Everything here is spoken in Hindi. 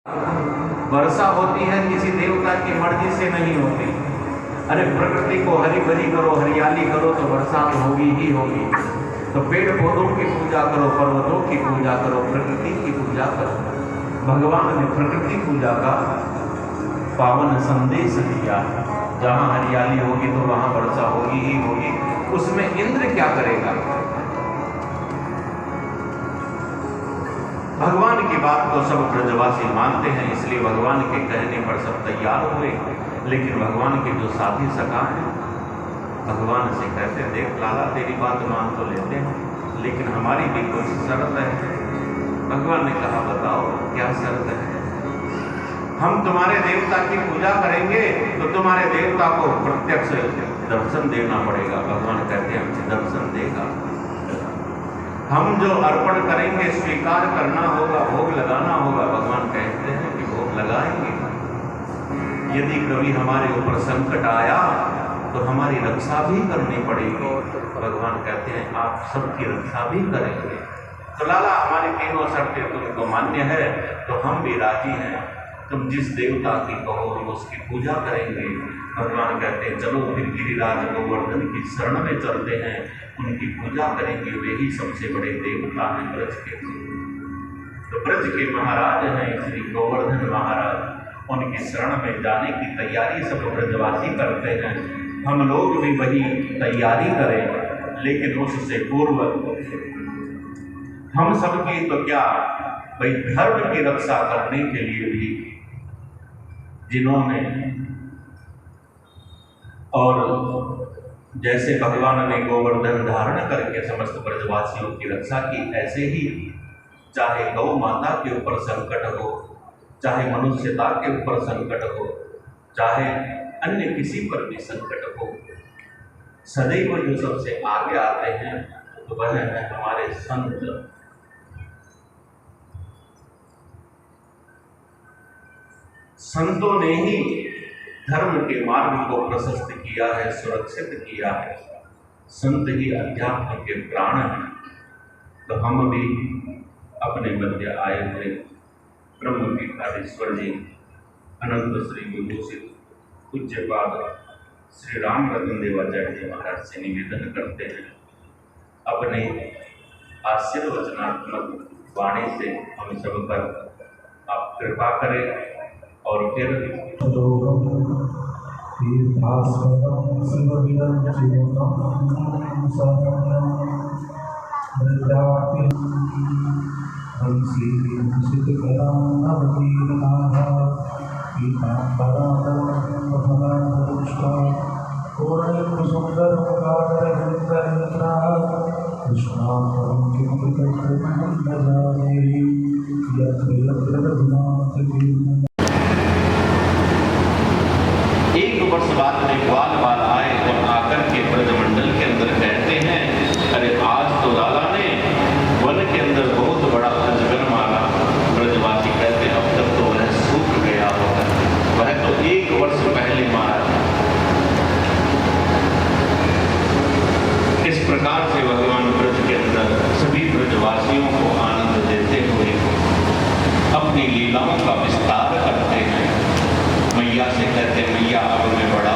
वर्षा होती है किसी देवता की मर्जी से नहीं होती। अरे प्रकृति को हरी भरी करो, हरियाली करो तो बरसात होगी ही होगी। तो पेड़ पौधों की पूजा करो, पर्वतों की पूजा करो, प्रकृति की पूजा करो। भगवान ने प्रकृति पूजा का पावन संदेश दिया। जहाँ हरियाली होगी तो वहाँ वर्षा होगी ही होगी। उसमें इंद्र क्या करेगा? भगवान की बात को सब ब्रजवासी मानते हैं, इसलिए भगवान के कहने पर सब तैयार हुए। लेकिन भगवान के जो साथी सखा हैं भगवान से कहते, देख लाला तेरी बात मान तो लेते हैं, लेकिन हमारी भी कुछ शर्त है। भगवान ने कहा बताओ क्या शर्त है? हम तुम्हारे देवता की पूजा करेंगे तो तुम्हारे देवता को प्रत्यक्ष दर्शन देना पड़ेगा। भगवान कहते हैं दर्शन देगा। हम जो अर्पण करेंगे स्वीकार करना होगा, भोग लगाना होगा। भगवान कहते हैं कि भोग लगाएंगे। यदि कभी हमारे ऊपर संकट आया तो हमारी रक्षा भी करनी पड़ेगी। भगवान कहते हैं आप सबकी रक्षा भी करेंगे। तो लाला हमारी तीनों शर्तें तुमको मान्य है तो हम भी राजी हैं। तुम जिस देवता की कहो हम उसकी पूजा करेंगे। भगवान कहते हैं चलो फिर गिरिराज गोवर्धन की शरण में चलते हैं, उनकी पूजा करेंगे। वे ही सबसे बड़े देवता हैं ब्रज के। तो ब्रज के महाराज हैं श्री गोवर्धन महाराज। उनकी शरण में जाने की तैयारी सब ब्रजवासी करते हैं। हम लोग भी वही तैयारी करें, लेकिन उससे पूर्व हम सबकी तो क्या भाई धर्म की रक्षा करने के लिए भी जिन्होंने और जैसे भगवान ने गोवर्धन धारण करके समस्त ब्रजवासियों की रक्षा की, ऐसे ही चाहे गौ माता के ऊपर संकट हो, चाहे मनुष्यता के ऊपर संकट हो, चाहे अन्य किसी पर भी संकट हो, सदैव जो सबसे आगे आते हैं तो वह है हमारे संत। संतों ने ही धर्म के मार्ग को प्रशस्त किया है, सुरक्षित किया है। संत ही अध्यात्म के प्राण हैं। तो हम भी अपने मध्य आए हुए ब्रह्म पीठाधीश्वर जी अनंत श्री विभूषित पूज्यपाद श्री राम रतन देवाचार्य जी महाराज से निवेदन करते हैं, अपने आशीर्वचनात्मक वाणी से हम सब पर आप कृपा करें। और फिर एक वर्ष बाद में ग्वाल बाल आए और आकर के ब्रजमंडल के अंदर कहते हैं, अरे आज तो लाला ने वन के अंदर बहुत बड़ा अजगर मारा। ब्रजवासी कहते अब तक तो वह सूख गया होगा, वह तो 1 वर्ष पहले मारा था। इस प्रकार से भगवान ब्रज के अंदर सभी ब्रजवासियों को आनंद देते हुए अपनी लीलाओं का विस्तार करते हैं। मैया से कहते मैया अब मैं बड़ा